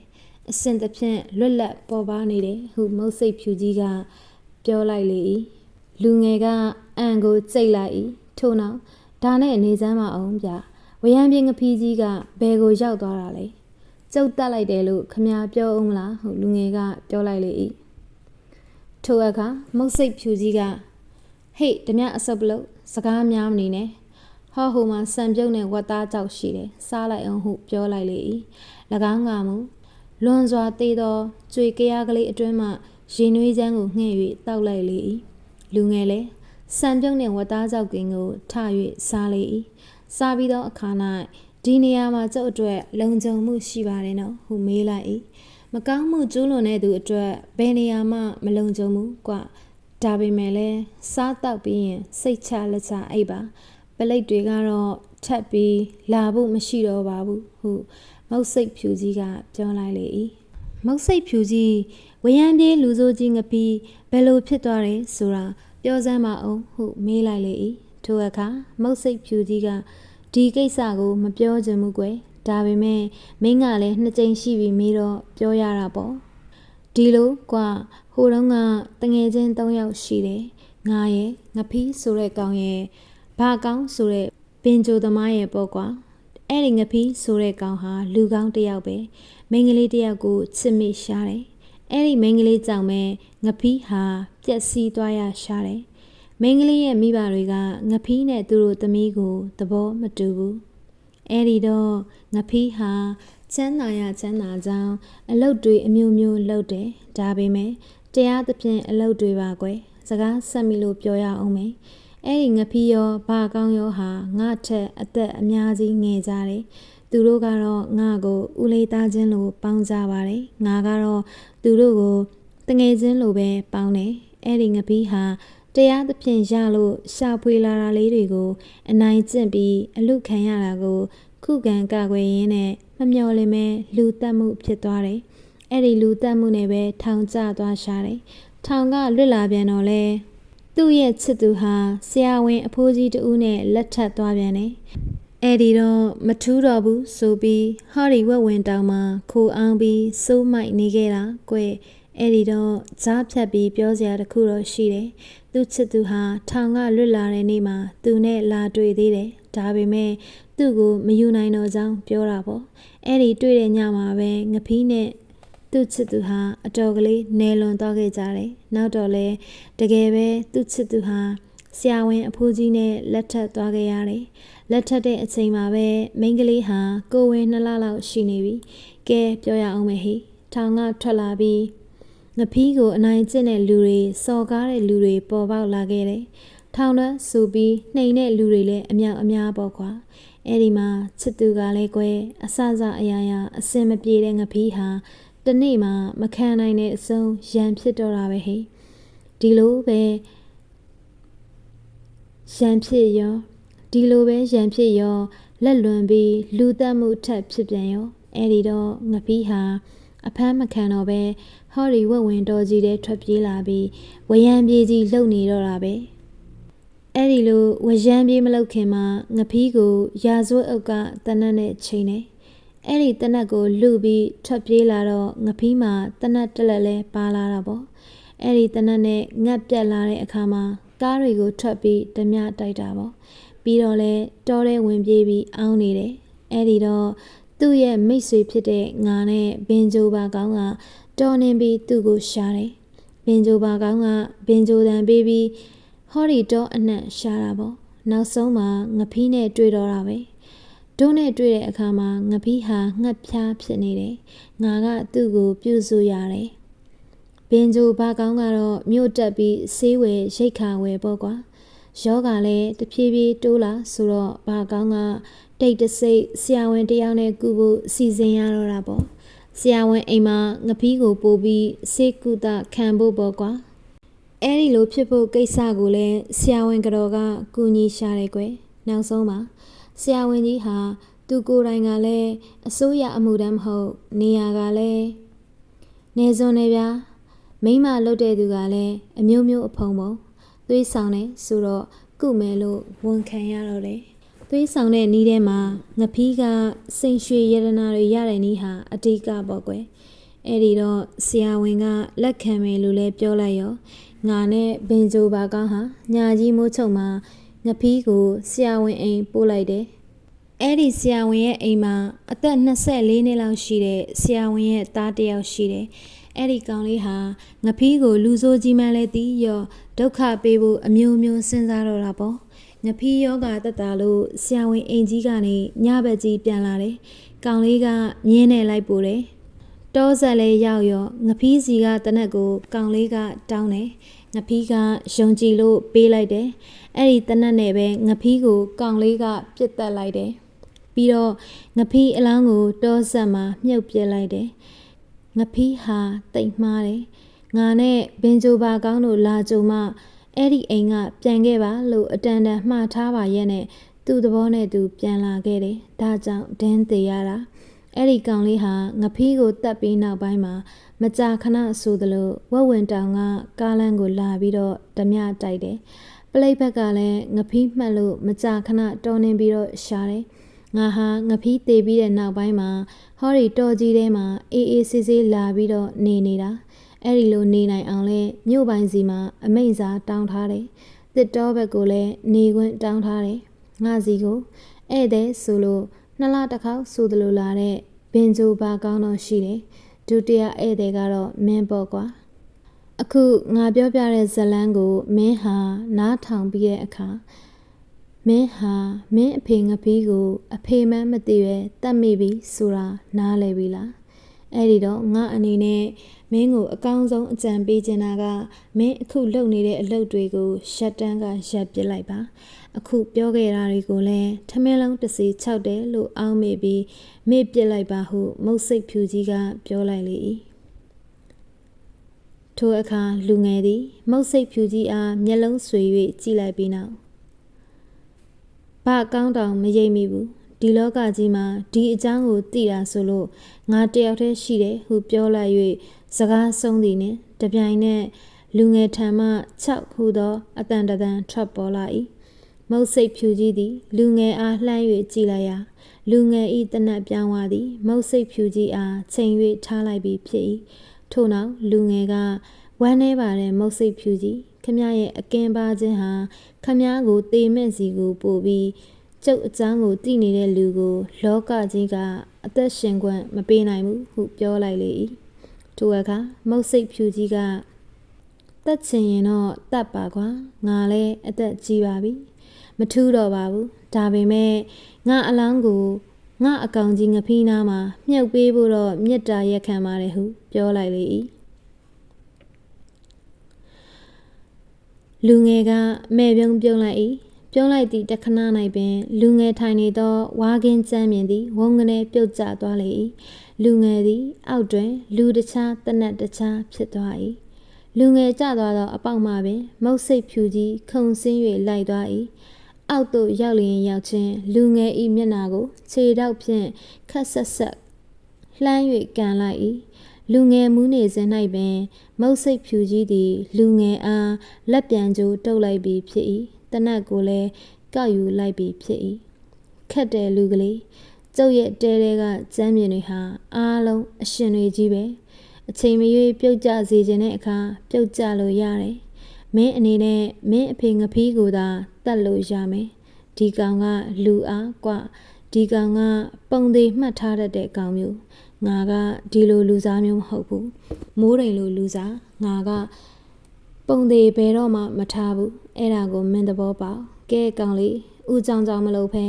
အစင်တစ်ဖြင့်လွတ်လပ်ပေါ်ပါနေတယ်ဟုမုတ်စိတ်ဖြူကြီးကပြောလိုက်လေ၏လူငယ်ကအံကိုကြိတ်လိုက်၏ထို့နောက်ဒါနဲ့နေစမ်းမအောင်ဗျဝရမ်းပြင်းငပီးကြီးကဘယ်ကိုရောက်သွားတာလဲကျုပ်တက်လိုက်တယ်လို့ခမပြောအောင်မလားဟုလူငယ်ကပြောလိုက်လေ၏ထိုအခါမုတ်စိတ်ဖြူကြီးကဟေ့ဓမြအစုပ်ပလို့စကားများမနေနဲ့ဟောဟိုမှာစံပြုတ်နဲ့ဝတ်သားကြောက်ရှိတယ်စားလိုက်အောင်ဟုပြောလိုက်လေ၏၎င်းကမူလွန်စွာသေးသောကြွေကြရကလေးအတွင်းမှရေနွေးချမ်းကိုငှဲ့၍တောက်လိုက်လေ၏လူငယ်လည်းစံပြုတ်နှင့်ဝတ်သားကြောက်ကင်ကိုထ၍စားလေ၏စားပြီးသောအခါ၌ဒီနေရာမှာကျုပ်အတွက်လုံခြုံမှုရှိပါတယ်နော်ဟုမေးလိုက်၏မကောင်းမှုကျူးလွန်တဲ့သူအတွက်ဘယ်နေရာမှမလုံခြုံဘူးကွဒါပေမဲ့လည်းစားတောက်ပြီးရင်စိတ်ချလက်ချအိပ်ပါပလိတ်တွေကတော့ထပ်ပြီးလာဖို့မရှိတော့ပါဘူးဟုမုတ်စိတ်ဖြူကြီးကပြောလိုက်လေ၏မုတ်စိတ်ဖြူကြီးဝရမ်းပြေးလူစိုးကြီးငပီးဘယ်လိုဖြစ်သွားတယ်ဆိုတာပြောစမ်းမအောင်ဟုမေးလိုက်လေ၏ထိုအခါမုတ်စိတ်ဖြူကြီးကဒီကိစ္စကိုမပြောချင်ဘူးကွယ်ဒါပေမဲ့မင်းကလည်း2ကြိမ်ရှိပြီမေးတော့ပြောရတာပေါ့ဒီလိုကွာဟိုတုန်းကတငယ်ချင်း3ယောက်ရှိတယ်ငါရဲ့ငပီးဆိုတဲ့ကောင်ရဲ့ဘာကောင်ဆိုတဲ့ပင်ဂျိုသမားရဲ့ပေါ့ကွာအဲ့ဒီငပီးဆိုတဲ့ကောင်ဟာလူကောင်းတစ်ယောက်ပဲမိန်းကလေးတစ်ယောက်ကိုချစ်မိရှားတယ်အဲ့ဒီမိန်းကလေးကြောင့်ပဲငပီးဟာပျက်စီးသွားရရှားတယ်မိန်းကလေးရဲ့မိဘတွေကငပီးနဲ့သူတို့သမီးကိုသဘောမတူဘူးအဲ့ဒီတော့ငပီးဟာချမ်းသာရချမ်းသာကြောင်းအလုပ်တွေအမျိုးမျိုးလုပ်တယ်ဒါပေမဲ့တရားသဖြင့်အလုပ်တွေပါကွယ်စကားဆက်မိလို့ပြောရအောင်မယ်အဲ့ဒီငပီးရောဘာကောင်းရောဟာငါ့ထက်အသက်အများကြီးငယ်ကြတယ်သူတို့ကတော့ငါ့ကိုဦးလေးသားချင်းလိုပေါင်းကြပါတယ်ငါကတော့သူတို့ကိုတငယ်ချင်းလိုပဲပေါင်းတယ်အဲ့ဒီငပီးဟာတရားသဖြင့်ရလို့ရှာဖွေလာတာလေးတွေကိုအနိုင်ကျင့်ပြီးအလုခံရတာကိုခုခံကာကွယ်ရင်းနဲ့မမျှော်လင့်မဲလူတက်မှုဖြစ်သွားတယ်အဲ့ဒီလူတက်မှုနဲ့ပဲထောင်ကျသွားရှာတယ်ထောင်ကလွတ်လာပြန်တော့လဲသူ့ရဲ့ချစ်သူဟာဆရာဝန်အဖိုးကြီးတူနဲ့လက်ထပ်သွားပြန်တယ်အဲ့ဒီတော့မထူးတော့ဘူးဆိုပြီးဟော်ရီဝက်ဝင်တောင်မှခိုအောင်ပြီးစိုးမိုက်နေခဲ့တာကွယ်အဲ့ဒီတော့ဈာဖြတ်ပြီးပြောစရာတခုတော့ရှိတယ်သူ့ချစ်သူဟာထောင်ကလွတ်လာတဲ့နေ့မှာသူနဲ့လာတွေ့သေးတယ်ဒါပေမဲ့သူ့ကိုမယူနိုင်တော့ကြောင်းပြောတာပေါ့အဲ့ဒီတွေ့တဲ့ညမှာပဲငပီးနဲ့သူ့ချစ်သူဟာအတော်ကလေးနယ်လွန်သွားခဲ့ကြတယ်နောက်တော့လဲတကယ်ပဲသူ့ချစ်သူဟာဆရာဝန်အဖိုးကြီးနဲ့လက်ထပ်သွားခဲ့ရတယ်လက်ထပ်တဲ့အချိန်မှာပဲမိန်းကလေးဟာကိုဝင်2 လလောက်ရှိနေပြီကဲပြောရအောင်မယ်ဟိထောင်ကထွက်လာပြီးငပီးကိုအနိုင်ကျင့်တဲ့လူတွေစော်ကားတဲ့လူတွေပေါ်ပေါက်လာခဲ့တယ်ထောင်ထဲဆိုပြီးနှိမ်တဲ့လူတွေလည်းအများအများပေါ့ကွာအဲ့ဒီမှာချစ်သူကလည်းကွယ်အဆအရာရာအစင်မပြေတဲ့ငပီးဟာတနေ့မှမခံနိုင်တဲ့အဆုံးရန်ဖြစ်တော့တာပဲဟိဒီလိုပဲရန်ဖြစ်ရောလက်လွန်ပြီးလူတက်မှုထက်ဖြစ်ပြန်ရောအဲ့ဒီတော့ငပီးဟာ အဖမ်းမခံတော့ပဲဟော်ရီဝက်ဝင်တော်ကြီးတဲ့ထွက်ပြေးလာပြီးဝရံပြေးကြီးလှုပ်နေတော့တာပဲအဲ့ဒီလိုဝရံပြေးမလှုပ်ခင်မှာငပီးကိုရာဇဝတ်အုပ်ကတနတ်နဲ့ချိန်နေအဲ့ဒီတနတ်ကိုလူပြီးထွက်ပြေးလာတော့ငပီးမှာတနတ်တက်လက်လဲပါလာတာပေါ့အဲ့ဒီတနတ်နဲ့ငတ်ပြက်လာတဲ့အခါမှာကားတွေကိုထွက်ပြီးဓမြတိုက်တာပေါ့ပြီးတော့လဲတောထဲဝင်ပြေးပြီးအောင်းနေတယ်အဲ့ဒီတော့သူ့ရဲ့မိတ်ဆွေဖြစ်တဲ့ငါနဲ့ဘင်ဂျိုဘာကောင်းကတော်နေပြီးသူ့ကိုရှာတယ်ဘင်ဂျိုဘာကောင်းကဘင်ဂျိုတန်ပေးပြီးဟော်ရီတော့အနှံ့ရှာတာပေါ့နောက်ဆုံးမှာငပီးနဲ့တွေ့တော့တာပဲတို့နဲ့တွေ့တဲ့အခါမှာငပီးဟာငှက်ဖြားဖြစ်နေတယ်ငါကသူ့ကိုပြုစုရတယ်ဘင်ဂျိုဘာကောင်းကတော့မြို့တက်ပြီးဆေးဝယ်ရိတ်ခါဝယ်ပေါ့ကွာယောဂလည်းတဖြည်းဖြည်းတိုးလာဆိုတော့ဘာကောင်းကတိတ်တဆိတ်ဆရာဝန်တယောက်နဲ့ကူဖို့စီစဉ်ရတော့တာပေါ့ဆရာဝန်အိမ်မှာငပီးကိုပို့ပြီးဆေးကုသခံဖို့ပေါ့ကွာအဲ့ဒီလိုဖြစ်ဖို့ကိစ္စကိုလည်းဆရာဝန်ကတော့ကကူညီရှာတယ်ကွယ်နောက်ဆုံးမှာဆရာဝန်ကြီးဟာသူကိုယ်တိုင်ကလည်းအစိုးရအမှုတမ်းမဟုတ်နေရာကလည်းနေစွန်နေဗျာမိမလုပ်တဲ့သူကလည်းအမျိုးမျိုးအဖုံပေါ့သွေးဆောင်နေဆိုတော့ကုမယ်လို့ဝန်ခံရတော့တယ်သွေးဆောင်တဲ့နီးထဲမှာငပီးကစိန်ရွှေရတနာတွေရတဲ့နီးဟာအတိကပေါ့ကွယ်အဲ့ဒီတော့ဆရာဝန်ကလက်ခံမယ်လို့လည်းပြောလိုက်ရောငါနဲ့ဘင်ဂျိုဘာကောင်းဟာညာကြီးမိုးချုပ်မှာငပီးကိုဆရာဝန်အိမ်ပို့လိုက်တယ်အဲ့ဒီဆရာဝန်ရဲ့အိမ်မှာအသက်24နှစ်လောက်ရှိတဲ့ဆရာဝန်ရဲ့သားတစ်ယောက်ရှိတယ်အဲ့ဒီကောင်လေးဟာငပီးကိုလူဆိုးကြီးမှန်းလဲသိရောဒုက္ခပေးဖို့အမျိုးမျိုးစဉ်းစားတော့တာပေါ့ငပီးယောဂတက်တာလို့ဆရာဝန်အိမ်ကြီးကနေညဘက်ကြီးပြန်လာတယ်ကောင်လေးကမြင်းနဲ့လိုက်ပို့တယ်တောဆက်လေးရောက်ရောငပီးစီကတနက်ကိုကောင်လေးကတောင်းတယ်ငပီးကယုံကြည်လို့ပေးလိုက်တယ်အဲ့ဒီတနက်နဲ့ပဲငပီးကိုကောင်လေးကပြစ်တက်လိုက်တယ်ပြီးတော့ငပီးအလောင်းကိုတောဆက်မှာမြုပ်ပစ်လိုက်တယ်ငပီးဟာတိတ်မှားတယ်ငါနဲ့ဘင်ဂျိုဘာကောင်းတို့လာကြုံမှအဲ့ဒီအိမ်ကပြန်ခဲ့ပါလို့အတန်တန်မှားထားပါရဲ့နဲ့သူ့သဘောနဲ့သူပြန်လာခဲ့တယ်ဒါကြောင့်ဒင်းသေးရတာအဲ့ဒီကောင်လေးဟာငပီးကိုတတ်ပြီးနောက်ပိုင်းမှာမကြာခဏဆိုသလိုဝက်ဝင်တောင်ကကားလမ်းကိုလာပြီးတော့ဓမြတိုက်တယ်ပလိတ်ဘက်ကလည်းငပီးမှတ်လို့မကြာခဏတော်နေပြီးတော့ရှာတယ်ငါဟာငပီးသေးပြီးတဲ့နောက်ပိုင်းမှာဟော်ရီတော်ကြီးထဲမှာအေးအေးဆေးဆေးလာပြီးတော့နေတာအဲ့ဒီလိုနေနိုင်အောင်လဲမြို့ပိုင်းစီမှာအမိန့်စာတောင်းထားတယ်တစ်တော်ဘက်ကိုလည်းနေခွင့်တောင်းထားတယ်ငါစီကိုဧည့်သည်ဆိုလို့2လတစ်ခေါက်ဆိုသလိုလာတဲ့ဘင်ဂျိုဘာကောင်းတော့ရှိတယ်ဒုတိယဧည့်သည်ကတော့မင်းပေါ့ကွာအခုငါပြောပြတဲ့ဇလန်းကိုမင်းဟာနားထောင်ပြီးတဲ့အခါမင်းဟာမင်းအဖေငပီးကိုအဖေမှန်းမသိပဲတတ်မိပြီဆိုတာနားလည်ပြီလားအဲ့ဒီတော့ငါအနေနဲ့မင်းကိုအကောင်းဆုံးအကြံပေးချင်တာကမင်းအခုလုပ်နေတဲ့အလုပ်တွေကိုရှက်တန်းကရပ်ပစ်လိုက်ပါအခုပြောခဲ့တာတွေကိုလည်းထမင်းလုံးတစ်စီ၆တယ်လို့အောင်းမိပြီးမေ့ပစ်လိုက်ပါဟုမုတ်စိတ်ဖြူကြီးကပြောလိုက်လေ၏ထိုအခါလူငယ်သည်မုတ်စိတ်ဖြူကြီးအားမျက်လုံးဆွေ၍ကြည့်လိုက်ပြီးနောက်ဘာကောင်းတောင်မရိပ်မိဘူးဒီလောကကြီးမှာဒီအကြောင်းကိုသိတာဆိုလို့ငါတယောက်တည်းရှိတယ်ဟုပြောလိုက်၍စကားဆုံးသည်နှင့်တပြိုင်နက်လူငယ်ထံမှ6ဟုသောအတန်တန်ထွက်ပေါ်လာ၏မုတ်စိတ်ဖြူကြီးသည်လူငယ်အားလှမ်း၍ကြည့်လိုက်ရာလူငယ်၏တနတ်ပြောင်းသွားသည်မုတ်စိတ်ဖြူကြီးအားချိန်၍ထားလိုက်ပြီးဖြစ်၏ထို့နောက်လူငယ်ကဝမ်းနေပါတဲ့မုတ်စိတ်ဖြူကြီးခမရဲ့အကင်းပါခြင်းဟာခမကိုတေမဲ့စီကိုပို့ပြီးကျုပ်အကြောင်းကိုသိနေတဲ့လူကိုလောကကြီးကအသက်ရှင်ခွင့်မပေးနိုင်ဘူးဟုပြောလိုက်လေ၏ထိုအခါမုတ်စိတ်ဖြူကြီးကတက်ချင်ရင်တော့တတ်ပါကွာငါလည်းအသက်ကြီးပါပြီမထူးတော့ပါဘူးဒါပေမဲ့ငါအလောင်းကိုငါအကောင်ကြီးငပီးနားမှာမြုပ်ပေးဖို့တော့မေတ္တာရက်ခံပါတယ်ဟုပြောလိုက်လေ၏လူငယ်ကမဲ့ပြုံးပြုံးလိုက်၏ပြုံးလိုက်သည့်တခဏ၌ပင်လူငယ်ထိုင်နေသောဝါကင်းကျမ်းမြင်သည်ဝုန်းကနေပြုတ်ကျသွားလေ၏လူငယ်သည်အောက်တွင်လူတခြားတနတ်တခြားဖြစ်သွား၏လူငယ်ကျသွားသောအပေါက်မှပင်မုတ်စိတ်ဖြူကြီးခုန်ဆင်း၍လိုက်သွား၏အောက်သို့ရောက်လျင်ရောက်ချင်းလူငယ်၏မျက်နာကိုခြေထောက်ဖြင့်ခက်ဆက်ဆက်လှမ်း၍ကန်လိုက်၏ လူငယ်မူးနေစဉ်၌ပင်မုတ်စိတ်ဖြူကြီးသည်လူငယ်အားလက်ပြန်ကြိုးတုပ်လိုက်ပြီးဖြစ်၏တနတ်ကိုလည်းကောက်ယူလိုက်ပြီးဖြစ်၏ခက်တယ်လူကလေးကျုပ်ရဲ့တဲတဲကကျမ်းပြင်တွေဟာအားလုံးအရှင်တွေကြီးပဲအချိန်မရွေးပြုတ်ကျစေခြင်းတဲ့အခါပြုတ်ကျလို့ရတယ်မင်းအနေနဲ့မင်းအဖေငဖီးကိုသာတတ်လို့ရမယ်ဒီကောင်ကလူအားกว่าဒီကောင်ကပုံသေးမှတ်ထားတတ်တဲ့ကောင်မျိုးငါကဒီလိုလူစားမျိုးမဟုတ်ဘူးမိုးတိမ်လိုလူစားငါကပုံသေးဘယ်တော့မှမထားဘူးအဲ့ဒါကိုမင်းသဘောပေါက်ကဲကောင်လေးဦးကြောင်ကြောင်မလုပ်ဖဲ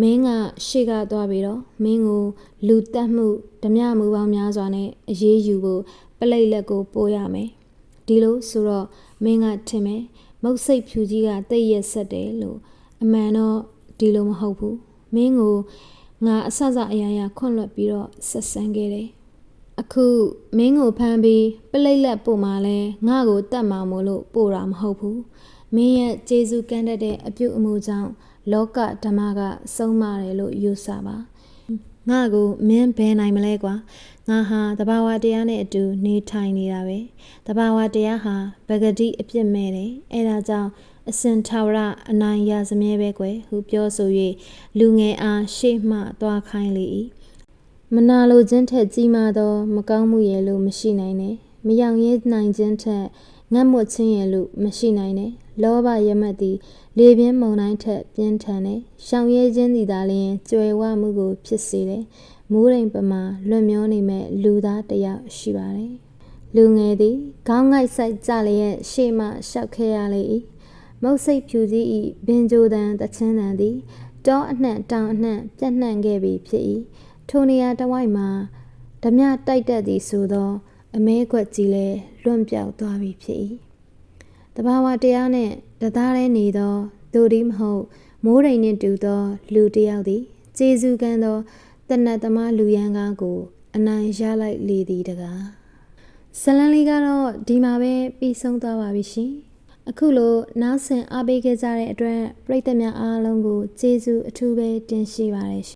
မင်းကရှေ့ကသွားပြီးတော့မင်းကိုလူတက်မှုဓမြမှုပေါင်းများစွာနဲ့အေးအေးယူဖို့ပလိတ်လက်ကိုပို့ရမယ်ဒီလိုဆိုတော့မင်းကထင်မယ်မုတ်စိတ်ဖြူကြီးကတိတ်ရက်ဆက်တယ်လို့အမှန်တော့ဒီလိုမဟုတ်ဘူးမင်းကိုငါအဆအအရာရာခွန့်လွတ်ပြီးတော့ဆက်ဆံခဲ့တယ်အခုမင်းကိုဖမ်းပြီးပလိတ်လက်ပို့မှလဲငါ့ကိုတတ်မှာမို့လို့ပို့တာမဟုတ်ဘူးမင်းရဲ့ကျေးဇူးကမ်းတတ်တဲ့အပြုအမူကြောင့်လောကဓမ္မကဆုံးမတယ်လို့ယူဆပါငါကိုမင်းဘယ်နိုင်မလဲကွာငါဟာတဘာဝတရားနဲ့အတူနေထိုင်နေတာပဲတဘာဝတရားဟာပဂတိအပြစ်မဲ့တယ်အဲဒါကြောင့်အစင်ထာဝရအနိုင်ရစမြဲပဲကွယ်ဟုပြောဆို၍လူငယ်အားရှေ့မှသွားခိုင်းလေ၏မနာလိုခြင်းထက်ကြီးမားသောမကောင်းမှုရဲ့လို့မရှိနိုင်နဲ့မယောင်ရဲနိုင်ခြင်းထက်ငတ်မွတ်ခြင်းရဲ့လို့မရှိနိုင်နဲ့လောဘရမတ်သည်လေပြင်းမုန်တိုင်းထက်ပြင်းထန်တယ်ရှောင်ရဲခြင်းသည်သာလျှင်ကြွယ်ဝမှုကိုဖြစ်စေတယ်မိုးရိမ်ပမာလွတ်မျောနေမဲ့လူသားတစ်ယောက်ရှိပါတယ်လူငယ်သည်ခေါင်းငိုက်ဆိုင်ကြလျက်ရှေ့မှရှောက်ခဲ့ရလေ၏မုတ်စိတ်ဖြူကြီး၏ဘင်ဂျိုတန်တချင်းတန်သည်တောအနှံ့တောင်အနှံ့ပြန့်နှံ့ခဲ့ပြီဖြစ်၏ထိုနေရာတစ်ဝိုက်မှာဓမြတိုက်တတ်သည်ဆိုသောအမဲခွက်ကြီးလည်းလွန့်ပြောက်သွားပြီဖြစ်၏တဘာဝတရားနှင့်တသားထဲနေသောသို့ဒီမဟုတ်မိုးရိမ်နှင့်တူသောလူတစ်ယောက်သည်ကျေးဇူးကမ်းသောတနတ်သမားလူရန်ကားကိုအနိုင်ရလိုက်လေသည်တကားဇလန်းလေးကတော့ဒီမှာပဲပြီးဆုံးသွားပါပြီရှင်အခုလိုနားဆင်အားပေးခဲ့ကြတဲ့အတွက်ပရိသတ်များအားလုံးကိုကျေးဇူးအထူးပဲတင်ရှိပါတယ်